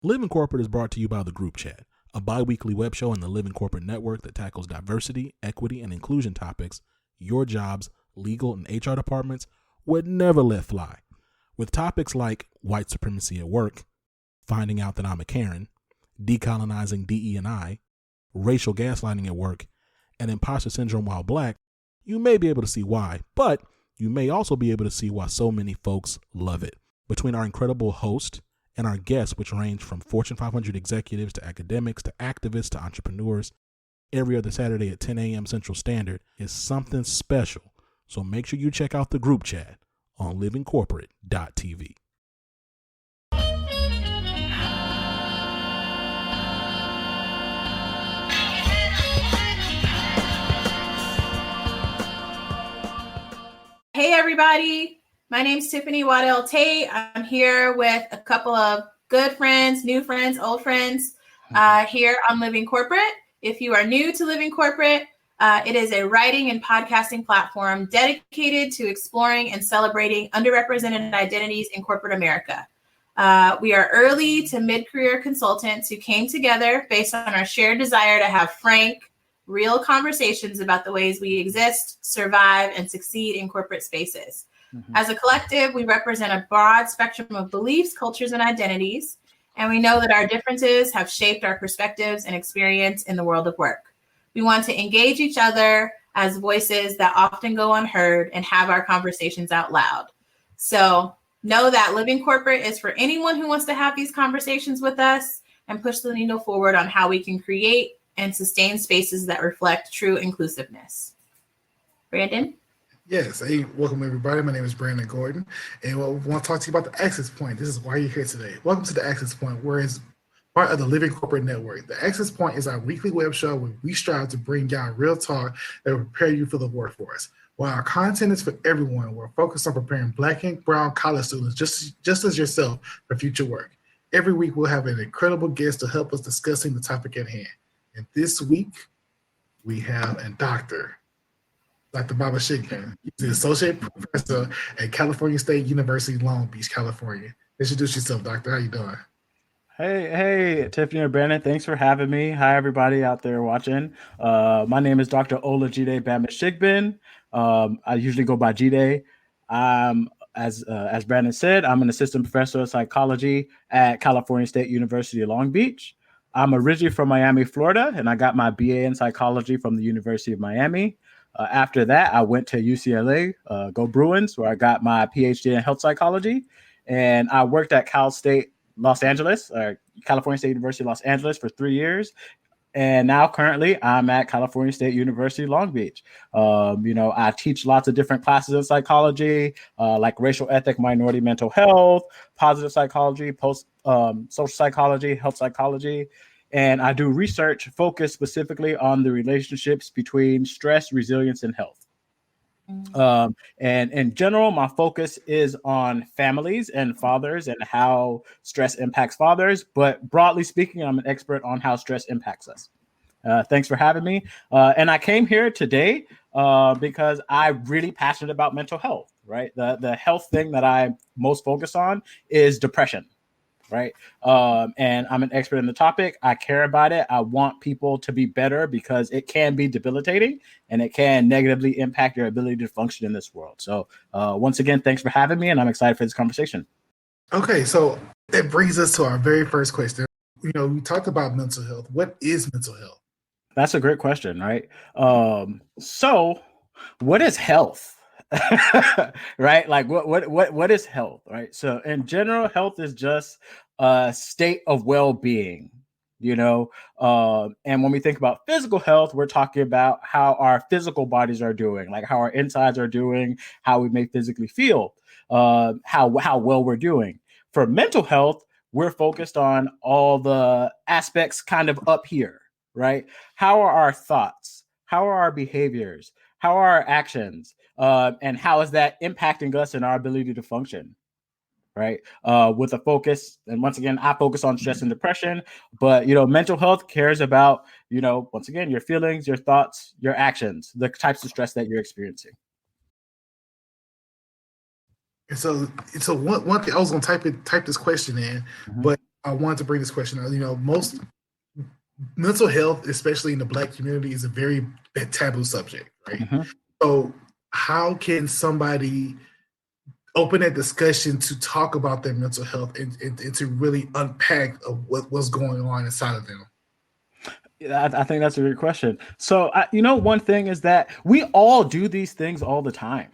Living Corporate is brought to you by The Group Chat, a bi-weekly web show in the Living Corporate network that tackles diversity, equity, and inclusion topics your jobs, legal, and HR departments would never let fly. With topics like white supremacy at work, finding out that I'm a Karen, decolonizing DE&I, racial gaslighting at work, and imposter syndrome while black, you may be able to see why, but you may also be able to see why so many folks love it. Between our incredible host and our guests, which range from Fortune 500 executives to academics to activists to entrepreneurs, every other Saturday at 10 a.m. Central Standard is something special. So make sure you check out The Group Chat on livingcorporate.tv. Hey everybody, my name's Tiffany Waddell Tate. I'm here with a couple of good friends, new friends, old friends here on Living Corporate. If you are new to Living Corporate, it is a writing and podcasting platform dedicated to exploring and celebrating underrepresented identities in corporate America. We are early to mid-career consultants who came together based on our shared desire to have frank, real conversations about the ways we exist, survive, and succeed in corporate spaces. As a collective, we represent a broad spectrum of beliefs, cultures, and identities, and we know that our differences have shaped our perspectives and experience in the world of work. We want to engage each other as voices that often go unheard and have our conversations out loud. So know that Living Corporate is for anyone who wants to have these conversations with us and push the needle forward on how we can create and sustain spaces that reflect true inclusiveness. Brandon? Yes. Hey, welcome everybody. My name is Brandon Gordon, and we want to talk to you about the Access Point. This is why you're here today. Welcome to the Access Point, where it's part of the Living Corporate Network. The Access Point is our weekly web show where we strive to bring y'all real talk that will prepare you for the workforce. While our content is for everyone, we're focused on preparing Black and Brown college students, just as yourself, for future work. Every week, we'll have an incredible guest to help us discussing the topic at hand. And this week, we have a Dr. Bamishigbin. He's the Associate Professor at California State University, Long Beach, California. Introduce yourself, Doctor. How you doing? Hey, Tiffany and Brandon. Thanks for having me. Hi, everybody out there watching. My name is Dr. Jide Bamishigbin. I usually go by Jide. As Brandon said, I'm an assistant professor of psychology at California State University, Long Beach. I'm originally from Miami, Florida, and I got my BA in psychology from the University of Miami. After that, I went to UCLA, go Bruins, where I got my PhD in health psychology. And I worked at Cal State Los Angeles, or California State University Los Angeles for 3 years. And now currently I'm at California State University, Long Beach. I teach lots of different classes of psychology, like racial ethic, minority mental health, positive psychology, social psychology, health psychology. And I do research focused specifically on the relationships between stress, resilience, and health. And in general, my focus is on families and fathers and how stress impacts fathers. But broadly speaking, I'm an expert on how stress impacts us. Thanks for having me. And I came here today because I'm really passionate about mental health, right? The health thing that I'm most focused on is depression. Right. And I'm an expert in the topic. I care about it. I want people to be better because it can be debilitating and it can negatively impact your ability to function in this world. So once again, thanks for having me, and I'm excited for this conversation. Okay, so that brings us to our very first question. We talked about mental health. What is mental health? That's a great question, right? So what is health? Right? Like what is health, right? So in general, health is just a state of well-being, and when we think about physical health, we're talking about how our physical bodies are doing, like how our insides are doing, how we may physically feel, how well we're doing. For mental health, we're focused on all the aspects kind of up here, right? How are our thoughts? How are our behaviors? How are our actions? And how is that impacting us and our ability to function, right? With a focus, and once again, I focus on stress and depression, but, mental health cares about, once again, your feelings, your thoughts, your actions, the types of stress that you're experiencing. And so one thing, I was going to type this question in, but I wanted to bring this question out. Most mental health, especially in the Black community, is a very taboo subject, right? Mm-hmm. So how can somebody open that discussion to talk about their mental health and to really unpack what's going on inside of them? I think that's a great question. So, one thing is that we all do these things all the time,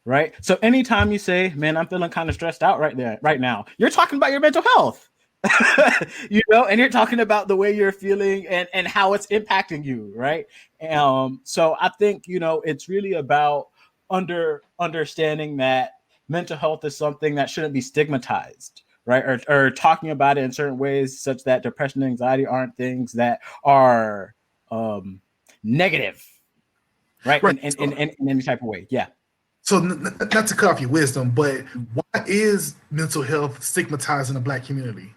right? So anytime you say, man, I'm feeling kind of stressed out right now, you're talking about your mental health, and you're talking about the way you're feeling and how it's impacting you, right? So I think, it's really about understanding that mental health is something that shouldn't be stigmatized, right? Or talking about it in certain ways such that depression and anxiety aren't things that are negative, right? Right. In any type of way. Yeah. So not to cut off your wisdom, but why is mental health stigmatized in the Black community?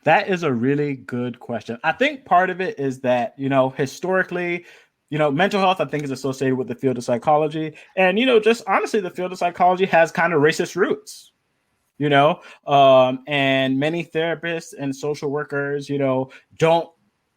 That is a really good question. I think part of it is that, historically, mental health, I think, is associated with the field of psychology. And, just honestly, the field of psychology has kind of racist roots, and many therapists and social workers, don't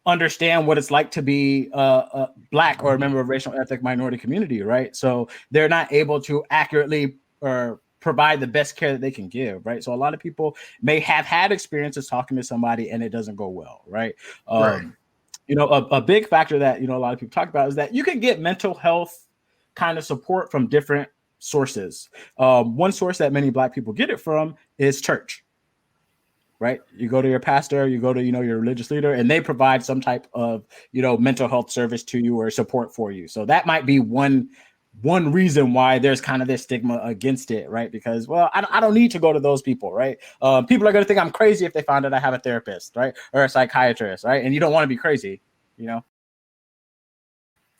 understand what it's like to be a Black or a member of racial ethnic minority community, right? So they're not able to accurately or provide the best care that they can give, right? So a lot of people may have had experiences talking to somebody and it doesn't go well, right? Right. A big factor that, a lot of people talk about is that you can get mental health kind of support from different sources. One source that many Black people get it from is church, right? You go to your pastor, you go to, your religious leader, and they provide some type of, mental health service to you or support for you. So that might be one reason why there's kind of this stigma against it, right? Because, well, I don't need to go to those people, right? People are going to think I'm crazy if they find out I have a therapist, right? Or a psychiatrist, right? And you don't want to be crazy,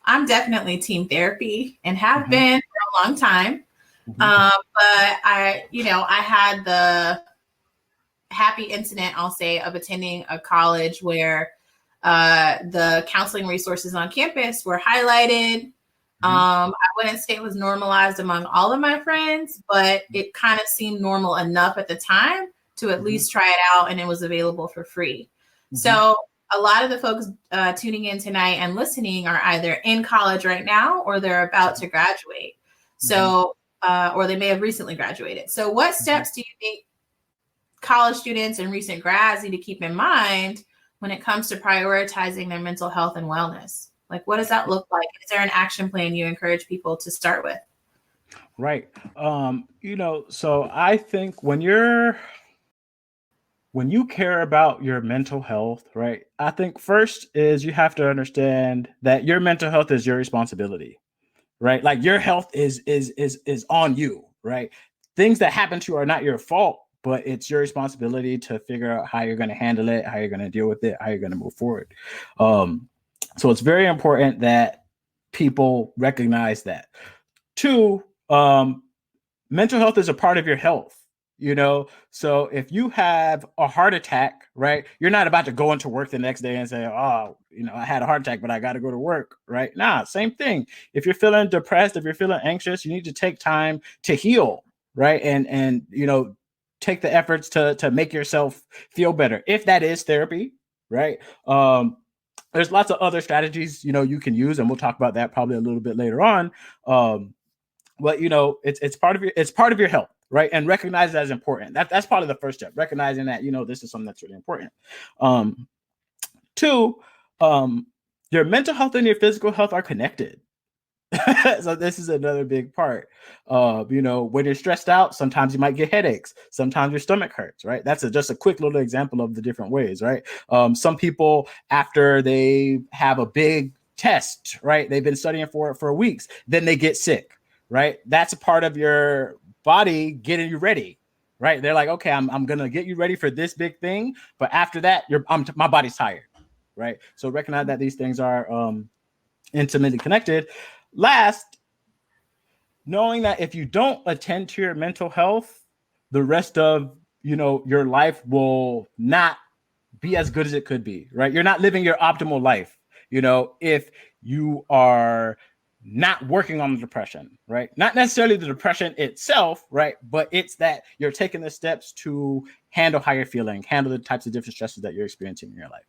I'm definitely team therapy and have Mm-hmm. been for a long time. Mm-hmm. But I had the happy incident, I'll say, of attending a college where the counseling resources on campus were highlighted. I wouldn't say it was normalized among all of my friends, but it kind of seemed normal enough at the time to at least try it out, and it was available for free. So a lot of the folks tuning in tonight and listening are either in college right now or they're about to graduate. So, or they may have recently graduated. So what steps do you think college students and recent grads need to keep in mind when it comes to prioritizing their mental health and wellness? Like, what does that look like? Is there an action plan you encourage people to start with? Right. So I think when you care about your mental health, right, I think first is you have to understand that your mental health is your responsibility, right? Like your health is on you, right? Things that happen to you are not your fault, but it's your responsibility to figure out how you're going to handle it, how you're going to deal with it, how you're going to move forward. So it's very important that people recognize that. Two, mental health is a part of your health. So if you have a heart attack, right, you're not about to go into work the next day and say, oh, I had a heart attack, but I got to go to work, right? Nah, same thing. If you're feeling depressed, if you're feeling anxious, you need to take time to heal, right? And take the efforts to make yourself feel better. If that is therapy, right? There's lots of other strategies, you can use, and we'll talk about that probably a little bit later on. But it's part of your health, right? And recognize that as important. That's part of the first step, recognizing that this is something that's really important. Two, your mental health and your physical health are connected. So this is another big part. When you're stressed out, sometimes you might get headaches. Sometimes your stomach hurts, right? That's just a quick little example of the different ways, right? Some people, after they have a big test, right, they've been studying for it for weeks, then they get sick, right? That's a part of your body getting you ready, right? They're like, okay, I'm gonna get you ready for this big thing, but after that, my body's tired, right? So recognize that these things are intimately connected. Last, knowing that if you don't attend to your mental health, the rest of your life will not be as good as it could be, right? You're not living your optimal life. If you are not working on the depression, right? Not necessarily the depression itself, right? But it's that you're taking the steps to handle how you're feeling, handle the types of different stresses that you're experiencing in your life.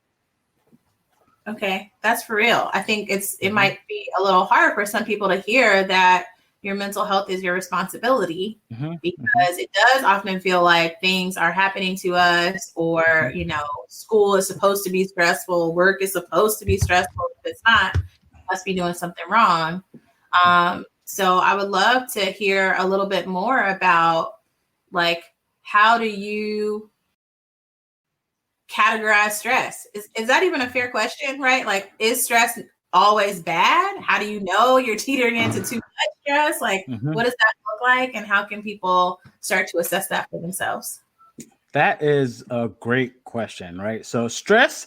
Okay, that's for real. I think it might be a little hard for some people to hear that your mental health is your responsibility, because it does often feel like things are happening to us, or, you know, school is supposed to be stressful, work is supposed to be stressful. If it's not, must be doing something wrong. So I would love to hear a little bit more about, like, how do you categorize stress? Is that even a fair question, right? Like, is stress always bad? How do you know you're teetering into too much stress? Like, what does that look like, and how can people start to assess that for themselves? That is a great question, right? So stress,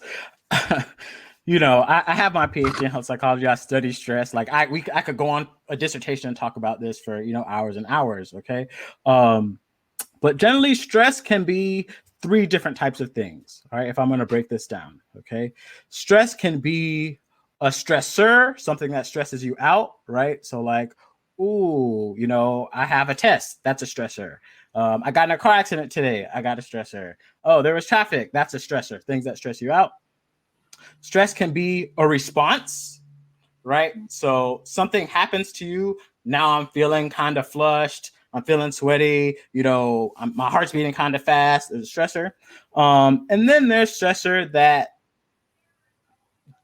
you know, I have my PhD in health psychology. I study stress. Like I could go on a dissertation and talk about this for, you know, hours and hours. Okay. But generally stress can be 3 different types of things. All right. If I'm going to break this down. Okay. Stress can be a stressor, something that stresses you out. Right. So like, ooh, you know, I have a test. That's a stressor. I got in a car accident today. I got a stressor. Oh, there was traffic. That's a stressor. Things that stress you out. Stress can be a response, right? So something happens to you. Now I'm feeling kind of flushed. I'm feeling sweaty. You know, my heart's beating kind of fast. There's a stressor. And then there's stressor that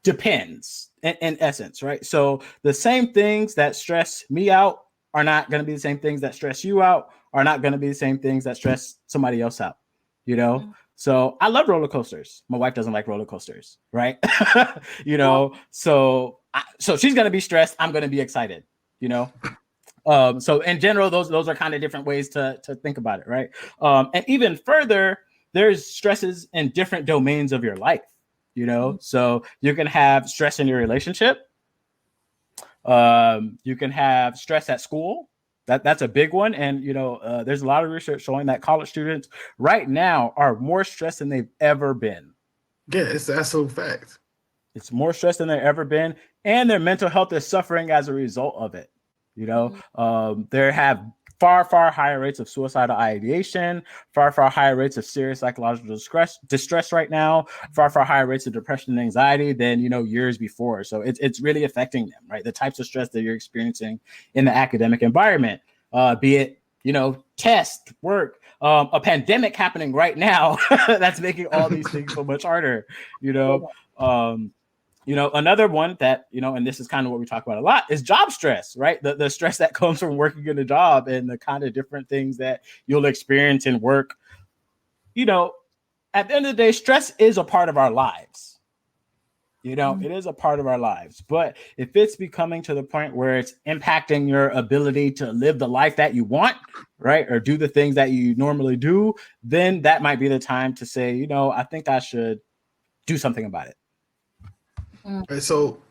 depends in essence, right? So the same things that stress me out are not going to be the same things that stress you out, are not going to be the same things that stress somebody else out, you know? So I love roller coasters. My wife doesn't like roller coasters, right? You know, so she's going to be stressed. I'm going to be excited, you know? So in general, those are kind of different ways to think about it, right? And even further, there's stresses in different domains of your life, you know? So you can have stress in your relationship. You can have stress at school. That's a big one. And, you know, there's a lot of research showing that college students right now are more stressed than they've ever been. Yeah, it's an absolute fact. It's more stressed than they've ever been. And their mental health is suffering as a result of it. You know, there have far higher rates of suicidal ideation, far higher rates of serious psychological distress right now, far higher rates of depression and anxiety than, you know, years before. So it's really affecting them, right? The types of stress that you're experiencing in the academic environment, be it, you know, test, work, a pandemic happening right now that's making all these things so much harder, you know. You know, another one that, you know, and this is kind of what we talk about a lot, is job stress, right? The stress that comes from working in a job and the kind of different things that you'll experience in work. You know, at the end of the day, stress is a part of our lives. You know, it is a part of our lives. But if it's becoming to the point where it's impacting your ability to live the life that you want, right, or do the things that you normally do, then that might be the time to say, you know, I think I should do something about it. Right, so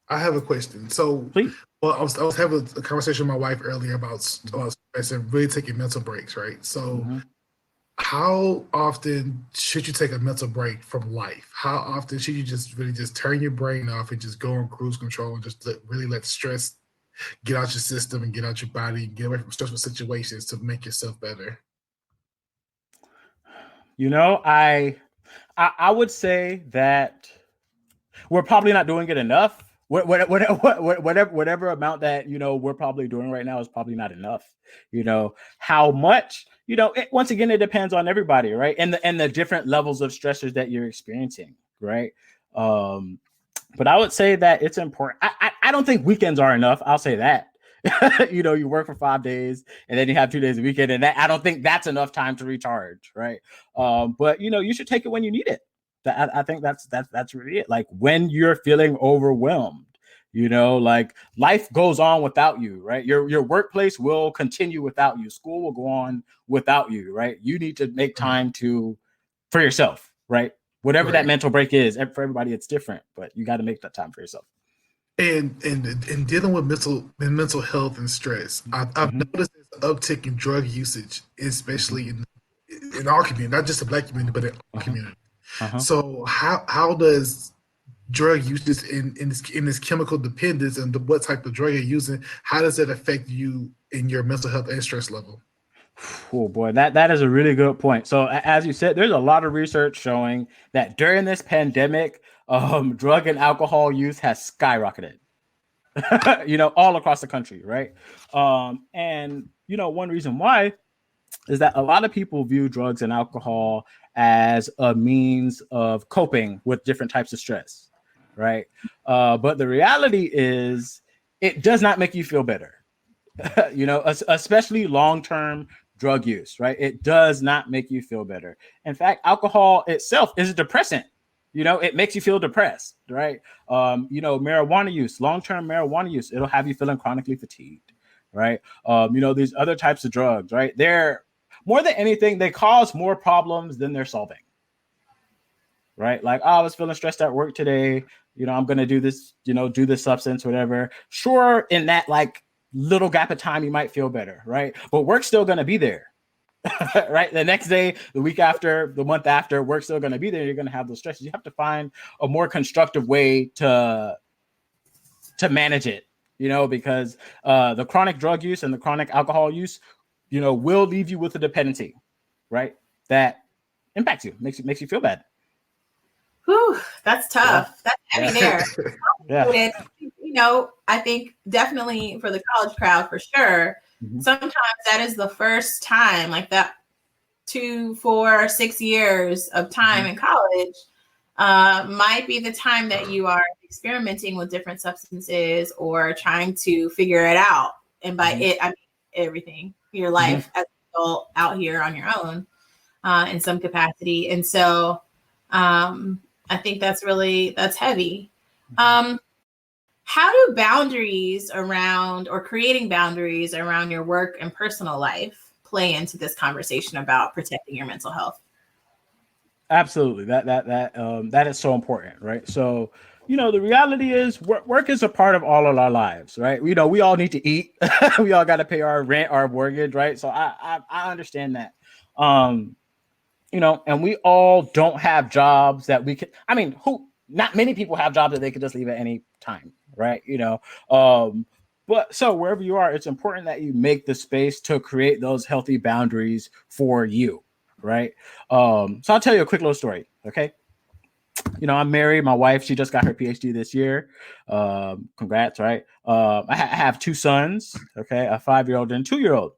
I have a question. So, Please. Well, I was having a conversation with my wife earlier about stress and really taking mental breaks, right? So, how often should you take a mental break from life? How often should you just really just turn your brain off and just go on cruise control and just really let stress get out your system and get out your body and get away from stressful situations to make yourself better? You know, I would say that we're probably not doing it enough. Whatever amount that, you know, we're probably doing right now is probably not enough. You know, how much, you know, once again, it depends on everybody, right? And the different levels of stressors that you're experiencing, right? But I would say that it's important. I don't think weekends are enough. I'll say that. You know, you work for 5 days and then you have 2 days a weekend, and I don't think that's enough time to recharge, right? But you know, you should take it when you need it. I think that's really it. Like when you're feeling overwhelmed, you know, like life goes on without you, right? Your workplace will continue without you. School will go on without you, right? You need to make time for yourself, right? Whatever that mental break is. For everybody, it's different, but you got to make that time for yourself. And dealing with mental health and stress, I've noticed there's an uptick in drug usage, especially in our community, not just the Black community, but in our community. So how does drug usage in this chemical dependence and what type of drug you're using, how does that affect you in your mental health and stress level? Oh boy, that is a really good point. So as you said, there's a lot of research showing that during this pandemic, drug and alcohol use has skyrocketed. All across the country, right? And one reason why is that a lot of people view drugs and alcohol as a means of coping with different types of stress, right? But the reality is, it does not make you feel better. Especially long-term drug use, right? It does not make you feel better. In fact, alcohol itself is a depressant. It makes you feel depressed, right? Marijuana use, long-term marijuana use, it'll have you feeling chronically fatigued, right? These other types of drugs, right? They're more than anything, they cause more problems than they're solving, right? Like, I was feeling stressed at work today. I'm going to do this, do this substance, whatever. Sure, in that like little gap of time, you might feel better, right? But work's still going to be there. Right, the next day, the week after, the month after, work's still going to be there. You're going to have those stresses. You have to find a more constructive way to manage it, because the chronic drug use and the chronic alcohol use, will leave you with a dependency, right? That impacts you, makes you feel bad. Whew, that's tough. Yeah. That's heavy there. Yeah. I think definitely for the college crowd, for sure. Mm-hmm. Sometimes that is the first time, like that 2, 4, 6 years of time in college might be the time that you are experimenting with different substances or trying to figure it out. And by it, I mean everything, your life as an adult out here on your own in some capacity. And so I think that's heavy. How do boundaries around, or creating boundaries around your work and personal life, play into this conversation about protecting your mental health? Absolutely. That is so important, right? So, the reality is work is a part of all of our lives, right? We all need to eat. We all got to pay our rent, our mortgage, right? So I understand that. And we all don't have jobs that we can, not many people have jobs that they could just leave at any time, right? But so wherever you are, it's important that you make the space to create those healthy boundaries for you, right? So I'll tell you a quick little story, okay? I'm married. My wife, she just got her PhD this year. Congrats, right? I have 2 sons, okay? A 5-year-old and a 2-year-old.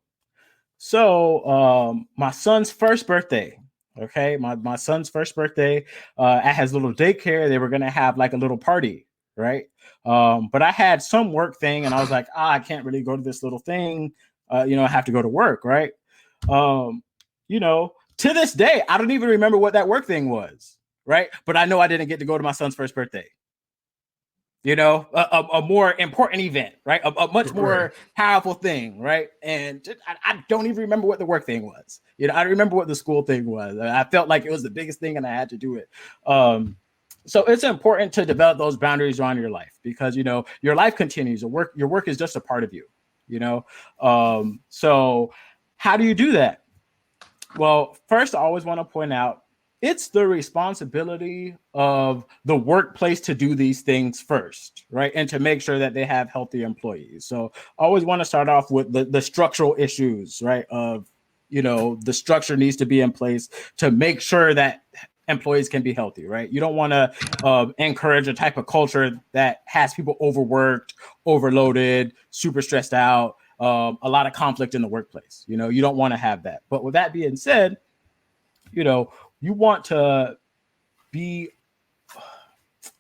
So my son's first birthday, okay? My son's first birthday at his little daycare, they were going to have like a little party, right? But I had some work thing and I was like, I can't really go to this little thing. I have to go to work, right? To this day, I don't even remember what that work thing was, right? But I know I didn't get to go to my son's first birthday. A more important event, right? A much more powerful thing, right? And I don't even remember what the work thing was. I remember what the school thing was. I felt like it was the biggest thing and I had to do it. So it's important to develop those boundaries around your life because, your life continues. Your work is just a part of you, So how do you do that? Well, first, I always want to point out, it's the responsibility of the workplace to do these things first, right? And to make sure that they have healthy employees. So I always want to start off with the structural issues, right? Of, the structure needs to be in place to make sure that employees can be healthy, right? You don't want to encourage a type of culture that has people overworked, overloaded, super stressed out, a lot of conflict in the workplace. You don't want to have that. But with that being said, you want to be,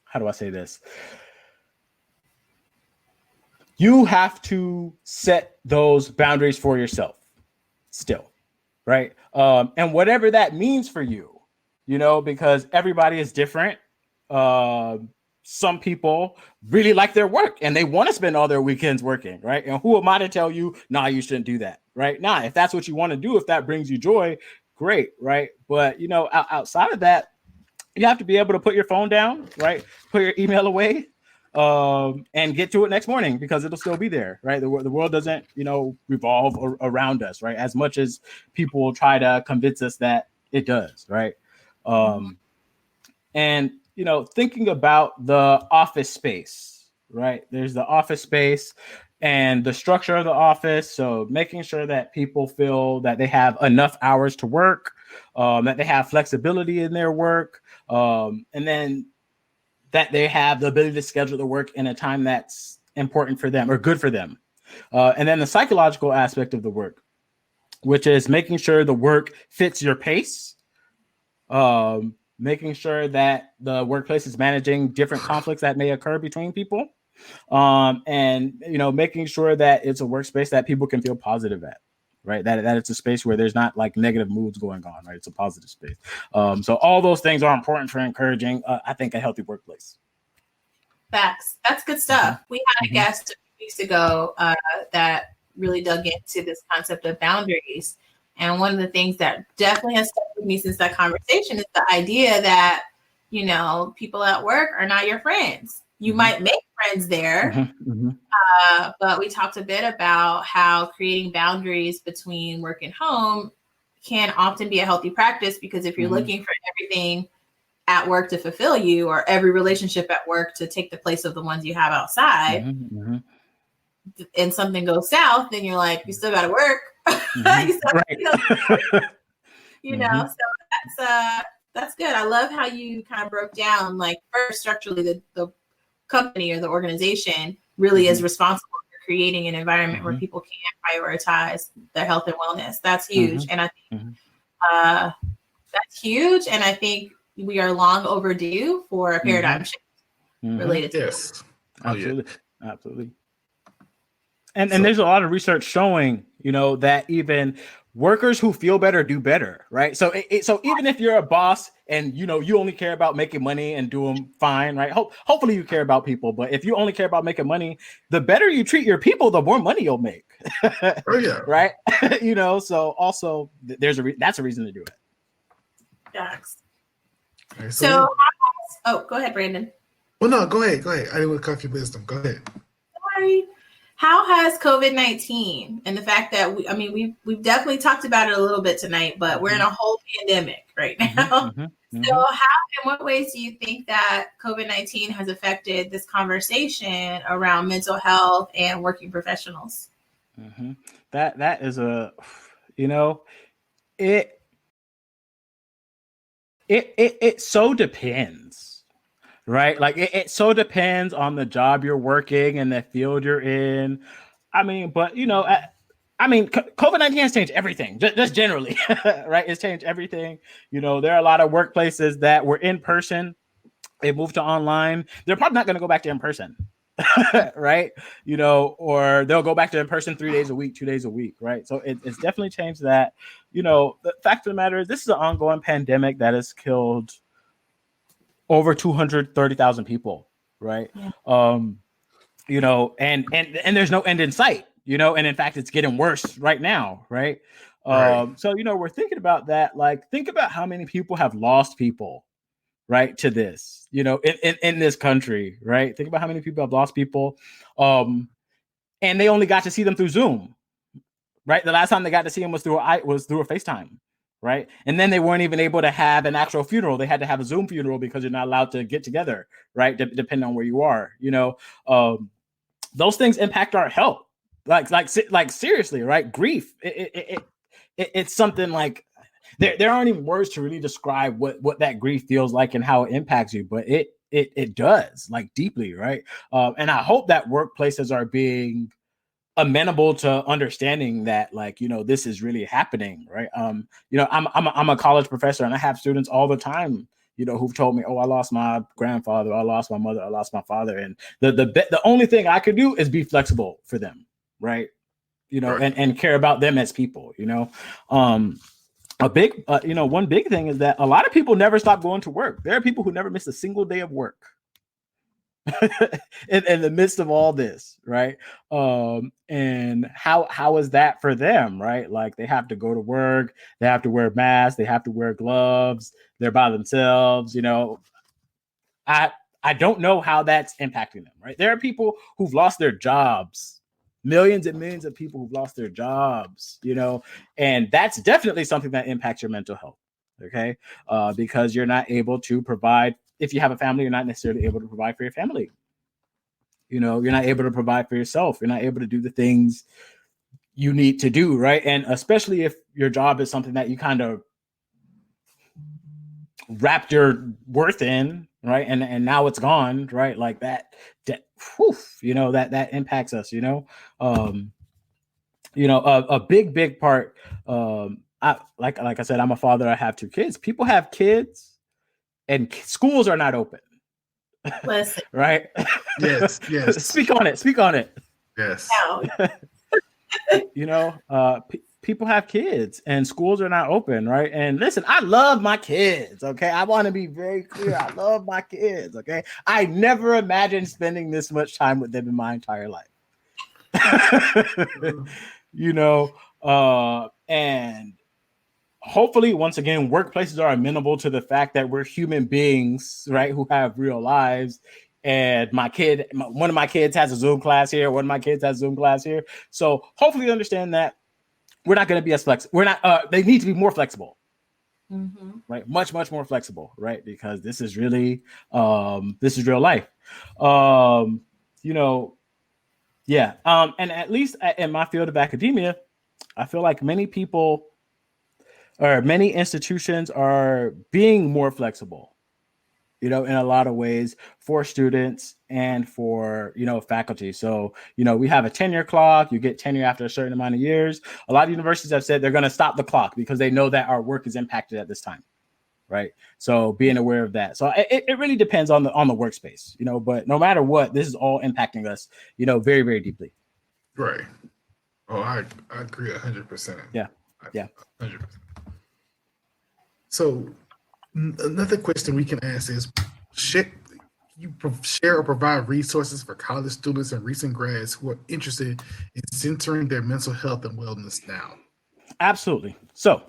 how do I say this? You have to set those boundaries for yourself still, right? And whatever that means for you, because everybody is different. Some people really like their work and they want to spend all their weekends working, right? And who am I to tell you, nah, you shouldn't do that, right? Nah, if that's what you want to do, if that brings you joy, great, right? But outside of that, you have to be able to put your phone down, right? Put your email away, and get to it next morning because it'll still be there, right? The world doesn't, revolve around us, right? As much as people try to convince us that it does, right? And thinking about the office space, right? There's the office space and the structure of the office. So making sure that people feel that they have enough hours to work, that they have flexibility in their work, and then that they have the ability to schedule the work in a time that's important for them or good for them. And then the psychological aspect of the work, which is making sure the work fits your pace, making sure that the workplace is managing different conflicts that may occur between people, and making sure that it's a workspace that people can feel positive at, right? That it's a space where there's not like negative moods going on, right? It's a positive space. So all those things are important for encouraging, I think, a healthy workplace. Facts. That's good stuff. We had a guest a few weeks ago that really dug into this concept of boundaries. And one of the things that definitely has stuck with me since that conversation is the idea that, people at work are not your friends. You might make friends there, but we talked a bit about how creating boundaries between work and home can often be a healthy practice, because if you're looking for everything at work to fulfill you, or every relationship at work to take the place of the ones you have outside, and something goes south, then you're like, you still got to work. So that's good. I love how you kind of broke down, like, first, structurally, the company or the organization really is responsible for creating an environment where people can prioritize their health and wellness. That's huge. And I think that's huge. And I think we are long overdue for a paradigm shift related to this. Absolutely. And there's a lot of research showing, that even workers who feel better do better, right? So so even if you're a boss and you only care about making money and doing fine, right? Hopefully you care about people, but if you only care about making money, the better you treat your people, the more money you'll make. Right? So also that's a reason to do it. Facts. Okay, so go ahead, Brandon. Well, no, go ahead. I didn't want to cut your wisdom. Go ahead. Sorry. How has COVID-19 and the fact that we've definitely talked about it a little bit tonight, but we're in a whole pandemic right now. So in what ways do you think that COVID-19 has affected this conversation around mental health and working professionals? That is it so depends, right? Like it so depends on the job you're working and the field you're in. But COVID-19 has changed everything, just generally, right? It's changed everything. There are a lot of workplaces that were in person. They moved to online. They're probably not going to go back to in person, right? Or they'll go back to in person 3 days a week, 2 days a week, right? So it's definitely changed that. The fact of the matter is this is an ongoing pandemic that has killed over 230,000 people, right? And there's no end in sight, and in fact, it's getting worse right now, right? So, we're thinking about that. Like, think about how many people have lost people, right, to this, in this country, right? Think about how many people have lost people, and they only got to see them through Zoom, right? The last time they got to see them was through a FaceTime, right? And then they weren't even able to have an actual funeral. They had to have a Zoom funeral because you're not allowed to get together, right? Depending on where you are, those things impact our health, like seriously, right? Grief. It's something like there aren't even words to really describe what that grief feels like and how it impacts you, but it does, like, deeply, right? And I hope that workplaces are being amenable to understanding that, like, this is really happening, right? I'm a college professor, and I have students all the time, who've told me, oh, I lost my grandfather, I lost my mother, I lost my father, and the only thing I could do is be flexible for them, right? And care about them as people. One big thing is that a lot of people never stop going to work. There are people who never miss a single day of work in the midst of all this, right? And how is that for them, right? Like, they have to go to work, they have to wear masks, they have to wear gloves, they're by themselves. I don't know how that's impacting them, right? There are people who've lost their jobs, millions and millions of people who've lost their jobs, and that's definitely something that impacts your mental health. Okay. Because you're not able to provide if you have a family, you're not necessarily able to provide for your family. You know, you're not able to provide for yourself. You're not able to do the things you need to do, right? And especially if your job is something that you kind of wrapped your worth in, right? And now it's gone, right? Like that whew, you know, that impacts us, you know. A big part. Like I said, I'm a father. I have 2 kids. People have kids, and schools are not open. Listen. Right? Yes. Speak on it. Yes. You know, people have kids, and schools are not open, right? And listen, I love my kids. Okay, I want to be very clear. I love my kids. Okay, I never imagined spending this much time with them in my entire life. You know, and hopefully, once again, workplaces are amenable to the fact that we're human beings, right, who have real lives. And one of my kids has a Zoom class here. One of my kids has a Zoom class here. So hopefully you understand that we're not going to be as flexible. We're not, they need to be more flexible, right? Much more flexible, right? Because this is really, this is real life. You know, yeah. And at least in my field of academia, I feel like many people or many institutions are being more flexible, you know, in a lot of ways for students and for, you know, faculty. So, you know, we have a tenure clock. You get tenure after a certain amount of years. A lot of universities have said they're going to stop the clock because they know that our work is impacted at this time. Right. So being aware of that. So it really depends on the workspace, you know, but no matter what, this is all impacting us, you know, very, very deeply. Right. Oh, I agree 100%. Yeah. 100%. So another question we can ask is, share or provide resources for college students and recent grads who are interested in centering their mental health and wellness now? Absolutely. So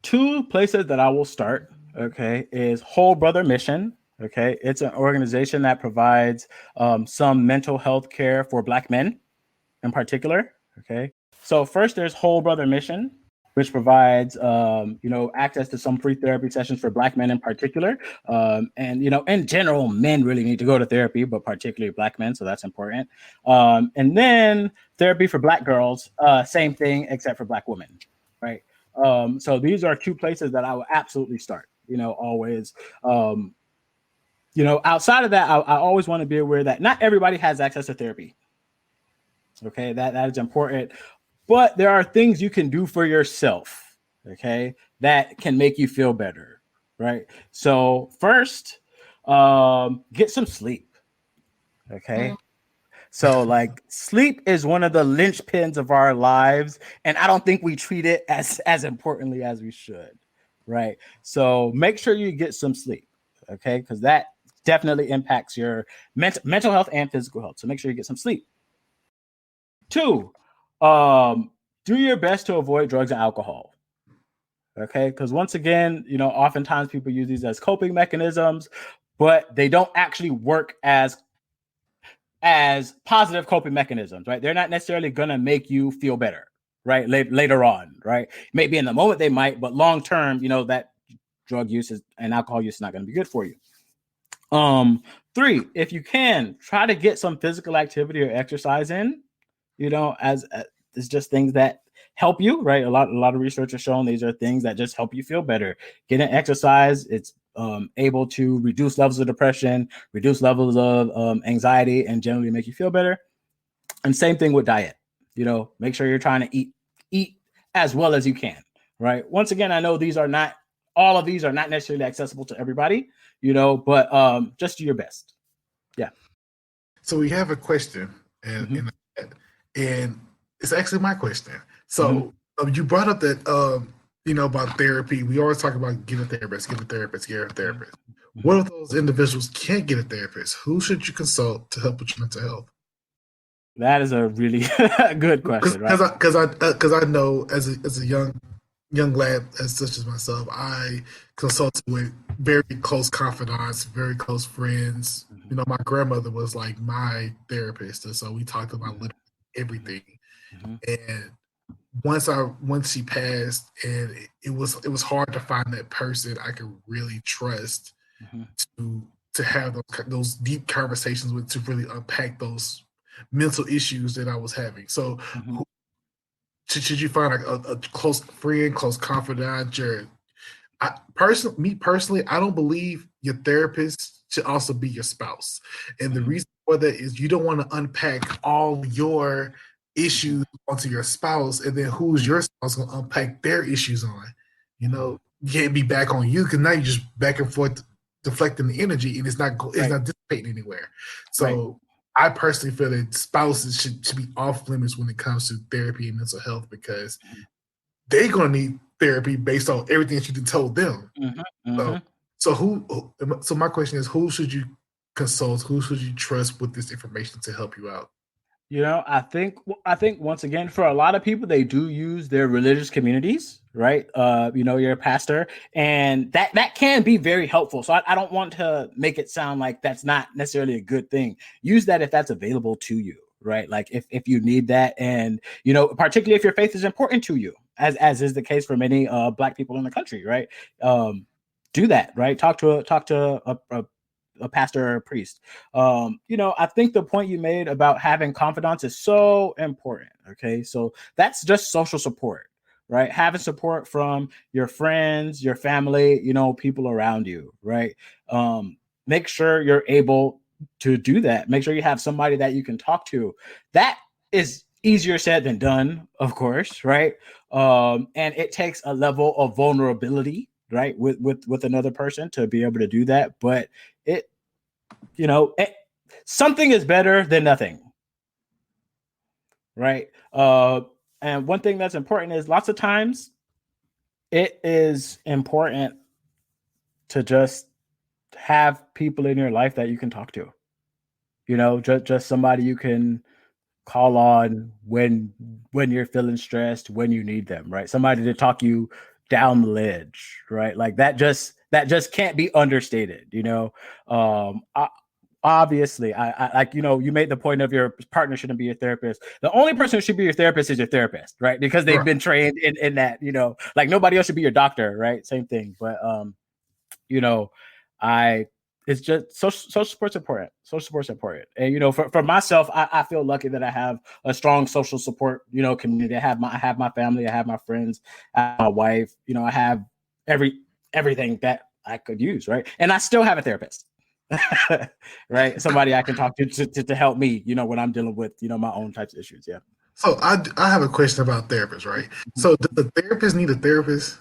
2 places that I will start, okay, is Whole Brother Mission. Okay, it's an organization that provides some mental health care for Black men in particular. Okay, so first there's Whole Brother Mission, which provides, you know, access to some free therapy sessions for Black men in particular. And, you know, in general, men really need to go to therapy, but particularly Black men. So that's important. And then therapy for Black girls, same thing, except for Black women. Right. So these are 2 places that I would absolutely start, you know, always. You know, outside of that, I always want to be aware that not everybody has access to therapy. Okay, that is important. But there are things you can do for yourself, okay, that can make you feel better, right? So first, get some sleep, okay? So like sleep is one of the linchpins of our lives, and I don't think we treat it as importantly as we should, right? So make sure you get some sleep, okay? Because that definitely impacts your mental health and physical health. So make sure you get some sleep. 2, do your best to avoid drugs and alcohol. Okay, because once again, you know, oftentimes people use these as coping mechanisms, but they don't actually work as positive coping mechanisms, right? They're not necessarily gonna make you feel better, right? Later on, right? Maybe in the moment they might, but long term, you know, that drug use and alcohol use is not gonna be good for you. 3, if you can, try to get some physical activity or exercise in. You know, as it's just things that help you, right? A lot of research has shown these are things that just help you feel better. Getting exercise, it's able to reduce levels of depression, reduce levels of anxiety, and generally make you feel better. And same thing with diet. You know, make sure you're trying to eat as well as you can, right? Once again, I know all of these are not necessarily accessible to everybody, you know, but just do your best. Yeah. So we have a question, and it's actually my question. So you brought up that you know, about therapy. We always talk about get a therapist. What if those individuals can't get a therapist? Who should you consult to help with your mental health? That is a really good question, right? Because I know as a young lad such as myself, I consulted with very close confidants, very close friends. You know, my grandmother was like my therapist, and so we talked about literally everything. And once she passed, and it was hard to find that person I could really trust to have those deep conversations with, to really unpack those mental issues that I was having. So should you find a close friend, close confidant, me personally, I don't believe your therapist should also be your spouse. And the reason for that is you don't want to unpack all your issues onto your spouse, and then who's your spouse going to unpack their issues on? You can't be back on you, because now you're just back and forth deflecting the energy, and it's not dissipating anywhere. So I personally feel that spouses should be off limits when it comes to therapy and mental health, because they're going to need therapy based on everything that you told them. So my question is, who should you consult? Who should you trust with this information to help you out? I think once again, for a lot of people, they do use their religious communities, right? You're a pastor, and that can be very helpful. So I don't want to make it sound like that's not necessarily a good thing. Use that if that's available to you, right? Like if you need that, and particularly if your faith is important to you, as is the case for many Black people in the country, right? Do that, right? Talk to a pastor or a priest. I think the point you made about having confidants is so important. Okay, so that's just social support, right? Having support from your friends, your family, people around you, right? Make sure you're able to do that. Make sure you have somebody that you can talk to. That is easier said than done, of course, right? And it takes a level of vulnerability, right, with another person to be able to do that. But something is better than nothing, right? And one thing that's important is lots of times it is important to just have people in your life that you can talk to, just somebody you can call on when you're feeling stressed, when you need them, right? Somebody to talk you down the ledge, right? Like that just can't be understated. Obviously, I like, you made the point of your partner shouldn't be your therapist. The only person who should be your therapist is your therapist, right? Because they've been trained in that, like nobody else should be your doctor, right? Same thing. But it's just social support's important. Social support's important. And for myself, I feel lucky that I have a strong social support, community. I have my family, I have my friends, I have my wife, I have everything that I could use, right? And I still have a therapist. Right, somebody I can talk to help me, when I'm dealing with my own types of issues. Yeah. So I have a question about therapists, right? So does the therapist need a therapist?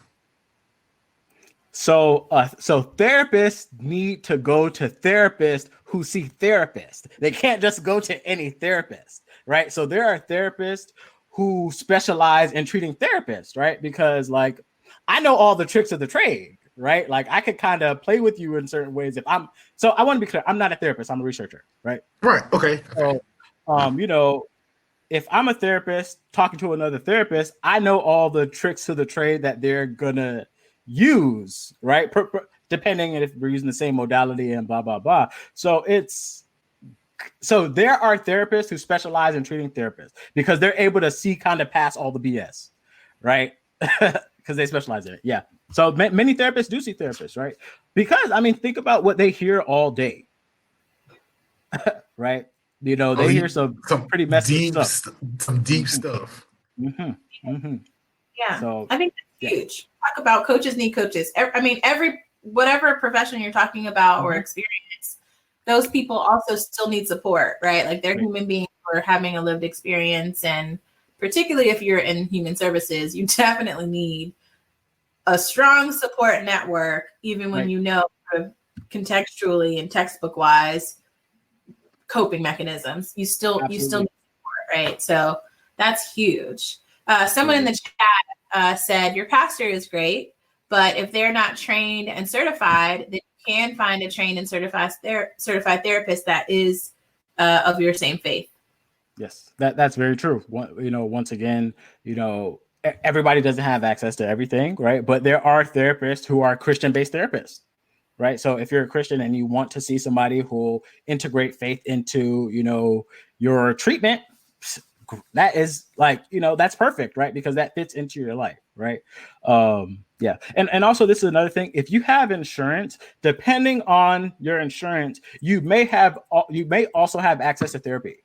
So therapists need to go to therapists who see therapists. They can't just go to any therapist, right? So there are therapists who specialize in treating therapists, right? Because like I know all the tricks of the trade, right? Like I could kind of play with you in certain ways. I want to be clear, I'm not a therapist, I'm a researcher, right? Right. Okay. So, if I'm a therapist talking to another therapist, I know all the tricks of the trade that they're gonna use, right? Depending if we're using the same modality and blah, blah, blah. So there are therapists who specialize in treating therapists because they're able to see kind of past all the BS, right? Because they specialize in it. Yeah. So many therapists do see therapists, right? Because think about what they hear all day, right? They hear some pretty messy stuff. Some deep stuff. Yeah. So I think that's huge. Talk about coaches need coaches. Every whatever profession you're talking about or experience, those people also still need support, right? Like they're human beings who are having a lived experience. And particularly if you're in human services, you definitely need a strong support network, even when contextually and textbook wise coping mechanisms. You still need support, right? So that's huge. Someone in the chat said your pastor is great, but if they're not trained and certified, then you can find a trained and certified therapist that is of your same faith. Yes, that's very true. Once again, everybody doesn't have access to everything, right? But there are therapists who are Christian-based therapists, right? So if you're a Christian and you want to see somebody who will integrate faith into, your treatment, that is like, that's perfect, right? Because that fits into your life, right? Yeah. And also this is another thing. If you have insurance, depending on your insurance, you may also have access to therapy.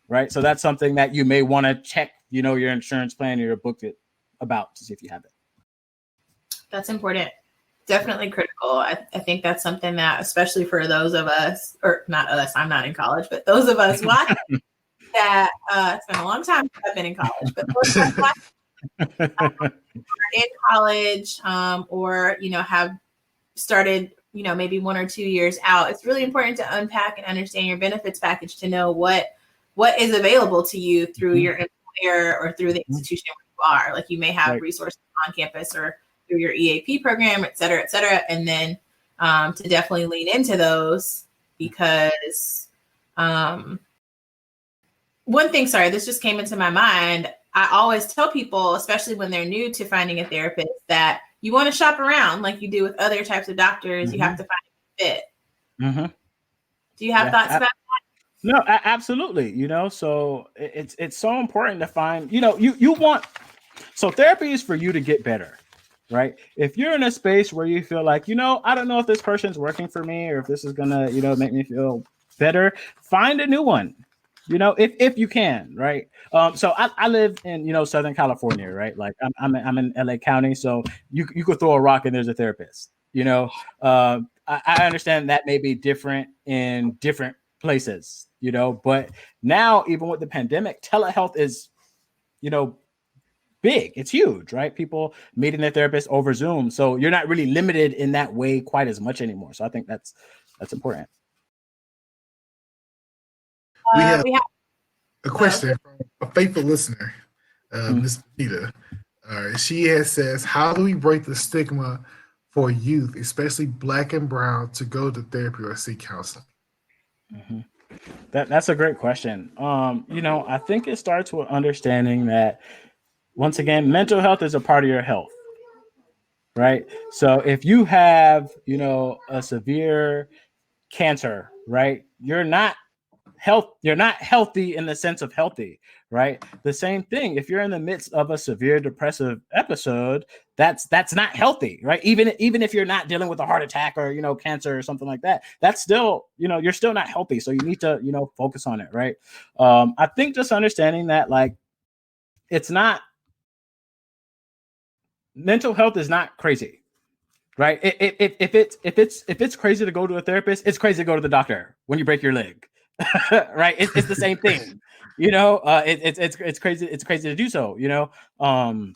Right. So that's something that you may want to check, your insurance plan or your book about to see if you have it. That's important. Definitely critical. I think that's something that, especially for those of us, or not us, I'm not in college, but those of us watching that, it's been a long time since I've been in college, but those of us watching in college, or, have started, maybe 1 or 2 years out, it's really important to unpack and understand your benefits package to know what is available to you through your employer or through the institution where you are. Like, you may have resources on campus or through your EAP program, et cetera, and then to definitely lean into those, because one thing, sorry, this just came into my mind. I always tell people, especially when they're new to finding a therapist, that you want to shop around like you do with other types of doctors. You have to find a fit. Do you have thoughts about that? No, absolutely. So it's so important to find, so therapy is for you to get better. Right. If you're in a space where you feel like, I don't know if this person's working for me or if this is going to, make me feel better, find a new one, if you can. Right. So I live in, Southern California. Right. Like I'm in LA County. So you could throw a rock and there's a therapist. I understand that may be different in different places, but now, even with the pandemic, telehealth is, big. It's huge, right? People meeting their therapist over Zoom. So you're not really limited in that way quite as much anymore. So I think that's important. We have a question from a faithful listener, Ms. Jide. She says, how do we break the stigma for youth, especially Black and brown, to go to therapy or seek counseling? That's a great question. I think it starts with understanding that, once again, mental health is a part of your health, right? So if you have, a severe cancer, right, you're not healthy in the sense of healthy, right? The same thing, if you're in the midst of a severe depressive episode, that's not healthy, right? Even if you're not dealing with a heart attack or, cancer or something like that, that's still, you're still not healthy. So you need to, focus on it, right? I think just understanding that, like, it's not, mental health is not crazy, right? If it's crazy to go to a therapist, it's crazy to go to the doctor when you break your leg, right? It's the same thing, it's crazy. It's crazy to do so, and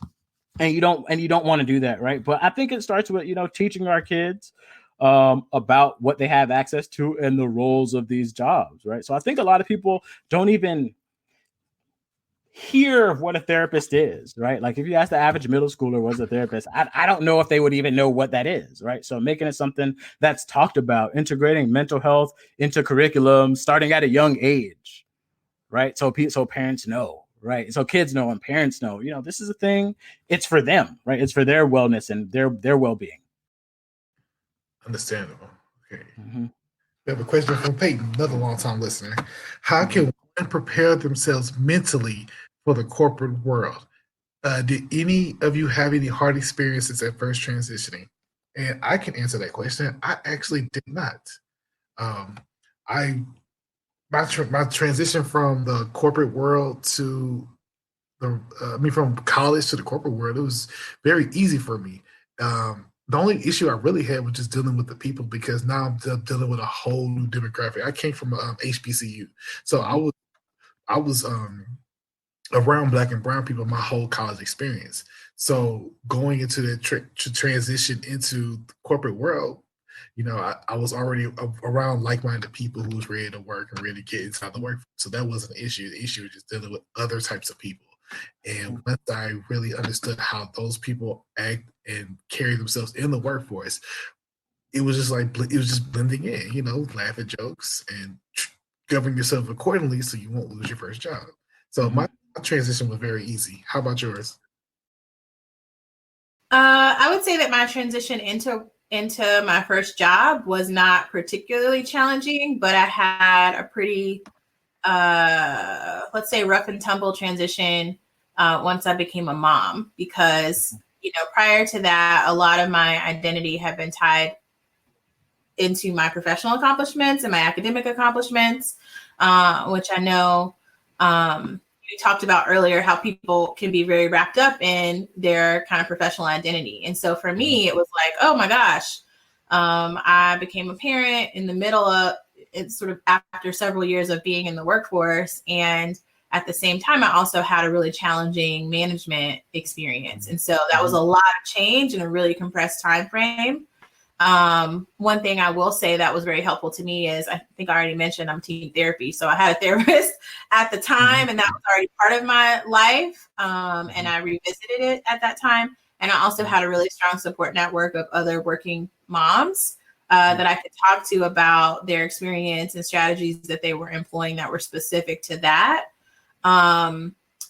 you don't want to do that, right? But I think it starts with, teaching our kids about what they have access to and the roles of these jobs, right? So I think a lot of people don't even hear what a therapist is, right? Like, if you ask the average middle schooler what's a therapist, I don't know if they would even know what that is, right? So making it something that's talked about, integrating mental health into curriculum starting at a young age, right? So parents know, right? So kids know and parents know, this is a thing. It's for them, right? It's for their wellness and their well-being. Understandable. Okay. We have a question from Peyton, another long-time listener. How can one prepare themselves mentally for the corporate world? Did any of you have any hard experiences at first transitioning? And I can answer that question. I actually did not. My transition from the corporate world to from college to the corporate world, it was very easy for me. The only issue I really had was just dealing with the people, because now I'm dealing with a whole new demographic. I came from HBCU, so I was around Black and brown people my whole college experience. So going into the transition into the corporate world, I was already around like-minded people who was ready to work and ready to get inside the workforce. So that wasn't an issue. The issue was just dealing with other types of people. And once I really understood how those people act and carry themselves in the workforce, it was just blending in, laugh at jokes and govern yourself accordingly so you won't lose your first job. So my transition was very easy. How about yours? I would say that my transition into my first job was not particularly challenging, but I had a pretty, let's say, rough and tumble transition once I became a mom, because prior to that, a lot of my identity had been tied into my professional accomplishments and my academic accomplishments, which I know you talked about earlier, how people can be very wrapped up in their kind of professional identity. And so for me, it was like, oh my gosh, I became a parent in the middle of it, sort of after several years of being in the workforce. And at the same time, I also had a really challenging management experience. And so that was a lot of change in a really compressed time frame. One thing I will say that was very helpful to me is, I think I already mentioned, I'm teaching therapy. So I had a therapist at the time, and that was already part of my life. And I revisited it at that time. And I also had a really strong support network of other working moms that I could talk to about their experience and strategies that they were employing that were specific to that.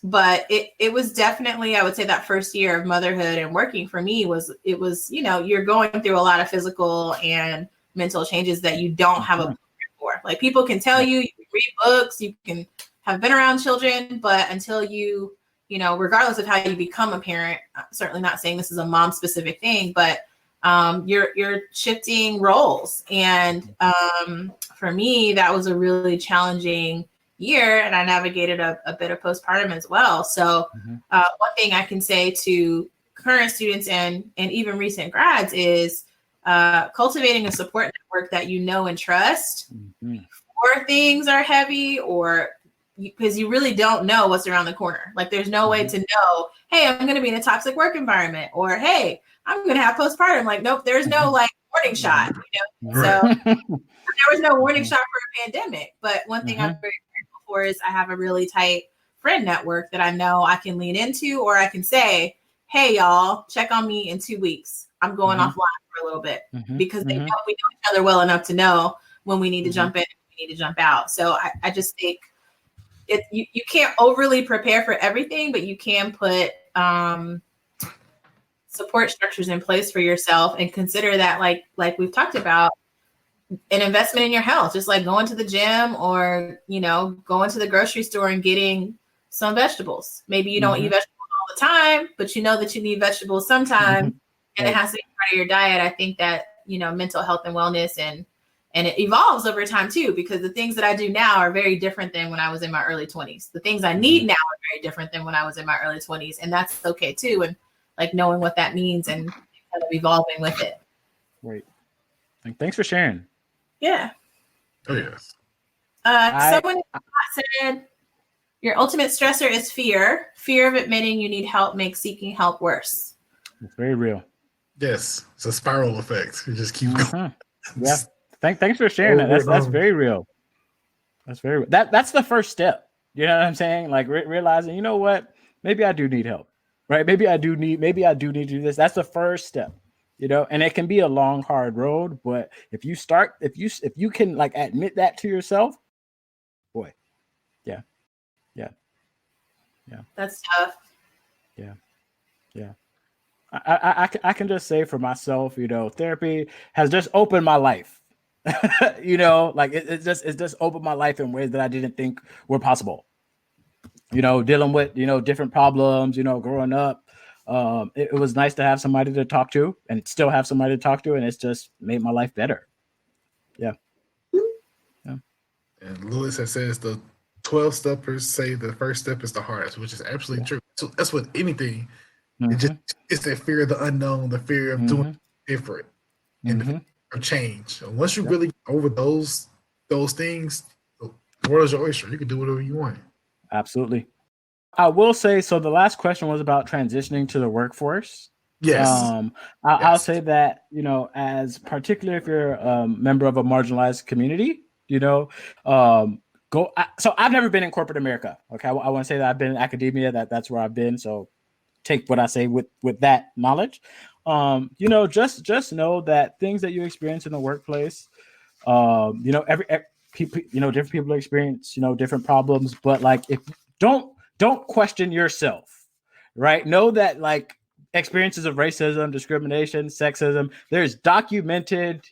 But it was definitely, I would say, that first year of motherhood and working for me was, you're going through a lot of physical and mental changes that you don't have a blueprint for. Like, people can tell you, you can read books, you can have been around children, but until you, regardless of how you become a parent, certainly not saying this is a mom specific thing, but you're shifting roles. And for me, that was a really challenging year, and I navigated a bit of postpartum as well. So one thing I can say to current students and even recent grads is cultivating a support network that you know and trust before things are heavy, or because you really don't know what's around the corner. Like, there's no way to know, hey, I'm going to be in a toxic work environment, or hey, I'm going to have postpartum. Like, nope, there's no like warning shot. So there was no warning shot for a pandemic. But one thing I'm very grateful for is I have a really tight friend network that I know I can lean into, or I can say, hey, y'all, check on me in 2 weeks. I'm going offline for a little bit, because they know we know each other well enough to know when we need to jump in and we need to jump out. So I just think you can't overly prepare for everything, but you can put support structures in place for yourself, and consider that, like we've talked about, an investment in your health, just like going to the gym, or, going to the grocery store and getting some vegetables. Maybe you don't eat vegetables all the time, but you know that you need vegetables sometime, and it has to be part of your diet. I think that, mental health and wellness, and it evolves over time too, because the things that I do now are very different than when I was in my early 20s. The things I need now are very different than when I was in my early 20s. And that's okay too. And like, knowing what that means and kind of evolving with it. Great. Thanks for sharing. Yeah. Oh, yes. Someone said, your ultimate stressor is fear. Fear of admitting you need help makes seeking help worse. It's very real. Yes. It's a spiral effect. You just keep going. Yeah. Thanks for sharing that. That's very real. That's very real. That's the first step. You know what I'm saying? Like, realizing, you know what? Maybe I do need help, right? Maybe I do need to do this. That's the first step, and it can be a long, hard road. But if you can like admit that to yourself, boy, yeah. That's tough. Yeah. I can just say for myself, therapy has just opened my life. Like it's just opened my life in ways that I didn't think were possible. Dealing with, different problems, growing up. It was nice to have somebody to talk to, and still have somebody to talk to, and it's just made my life better. Yeah. And Lewis has says the 12 steppers say the first step is the hardest, which is absolutely true. So that's with anything. It's that fear of the unknown, the fear of doing different, and the fear of change. And once you really get over those things, the world is your oyster. You can do whatever you want. Absolutely. I will say, so the last question was about transitioning to the workforce. Yes. I'll say that, as particularly if you're a member of a marginalized community, so I've never been in corporate America. Okay. I want to say that I've been in academia, that's where I've been. So take what I say with that knowledge. Just know that things that you experience in the workplace, every people, different people experience, different problems, but like, if don't question yourself, right? Know that like experiences of racism, discrimination, sexism, there's documented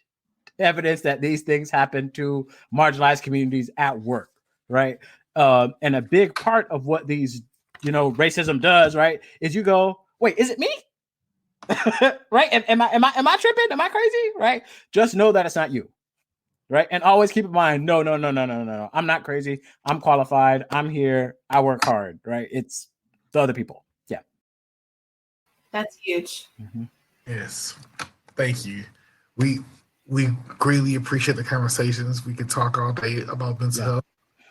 evidence that these things happen to marginalized communities at work, right? And a big part of what these, racism does, right, is you go, wait, is it me? Right? Am I tripping? Am I crazy? Right? Just know that it's not you. Right? And always keep in mind, no. I'm not crazy. I'm qualified. I'm here. I work hard. Right? It's the other people. Yeah. That's huge. Mm-hmm. Yes. Thank you. We greatly appreciate the conversations. We could talk all day about mental health.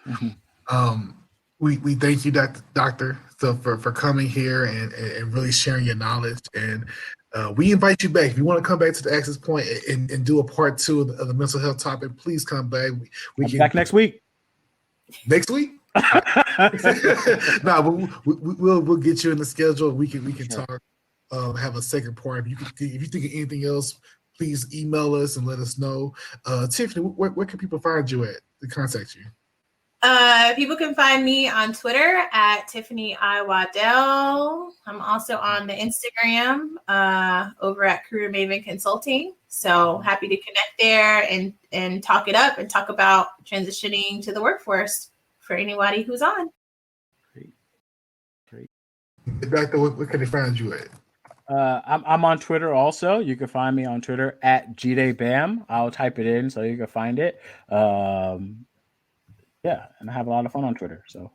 Mm-hmm. We thank you, Doctor, for coming here and really sharing your knowledge. And we invite you back. If you want to come back to the Access Point and do a part 2 of the mental health topic, please come back. We I'll can be back next week. Next week? No, we'll get you in the schedule. We can Sure. talk. Have a second part. If you think of anything else, please email us and let us know. Tiffany, where can people find you at to contact you? People can find me on Twitter at Tiffany I. Waddell. I'm also on the Instagram over at Career Maven Consulting. So happy to connect there and talk it up and talk about transitioning to the workforce for anybody who's on. Great. Doctor, where can they find you at? I'm on Twitter also. You can find me on Twitter at Jide Bam. I'll type it in so you can find it. Yeah, and I have a lot of fun on Twitter. So.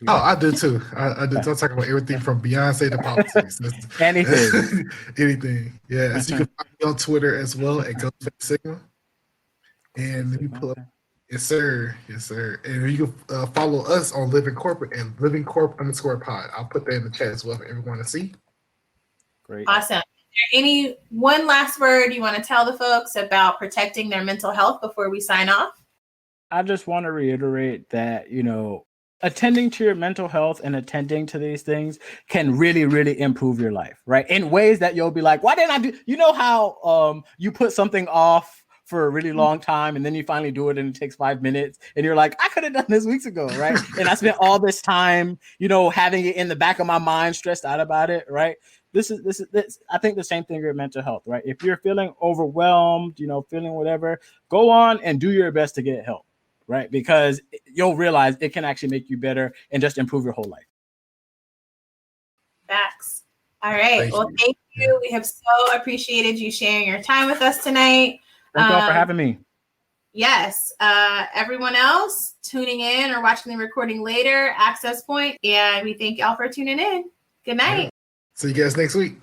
I do too. I do. I'm talking about everything from Beyonce to politics. Anything. Anything. Yeah. So you can find me on Twitter as well at Ghostface Sigma. And you pull up. Yes, sir. Yes, sir. And you can follow us on Living Corporate and LivingCorp_pod. I'll put that in the chat as well for everyone to see. Great. Awesome. Is there any one last word you want to tell the folks about protecting their mental health before we sign off? I just want to reiterate that, attending to your mental health and attending to these things can really, really improve your life, right? In ways that you'll be like, why didn't I do? You know how you put something off for a really long time and then you finally do it and it takes 5 minutes and you're like, I could have done this weeks ago, right? And I spent all this time, having it in the back of my mind, stressed out about it, right? This is I think the same thing with mental health, right? If you're feeling overwhelmed, feeling whatever, go on and do your best to get help, right? Because you'll realize it can actually make you better and just improve your whole life. Facts. All right. Thank you. We have so appreciated you sharing your time with us tonight. Thank you all for having me. Yes. Everyone else tuning in or watching the recording later, Access Point, and we thank y'all for tuning in. Good night. See you guys next week.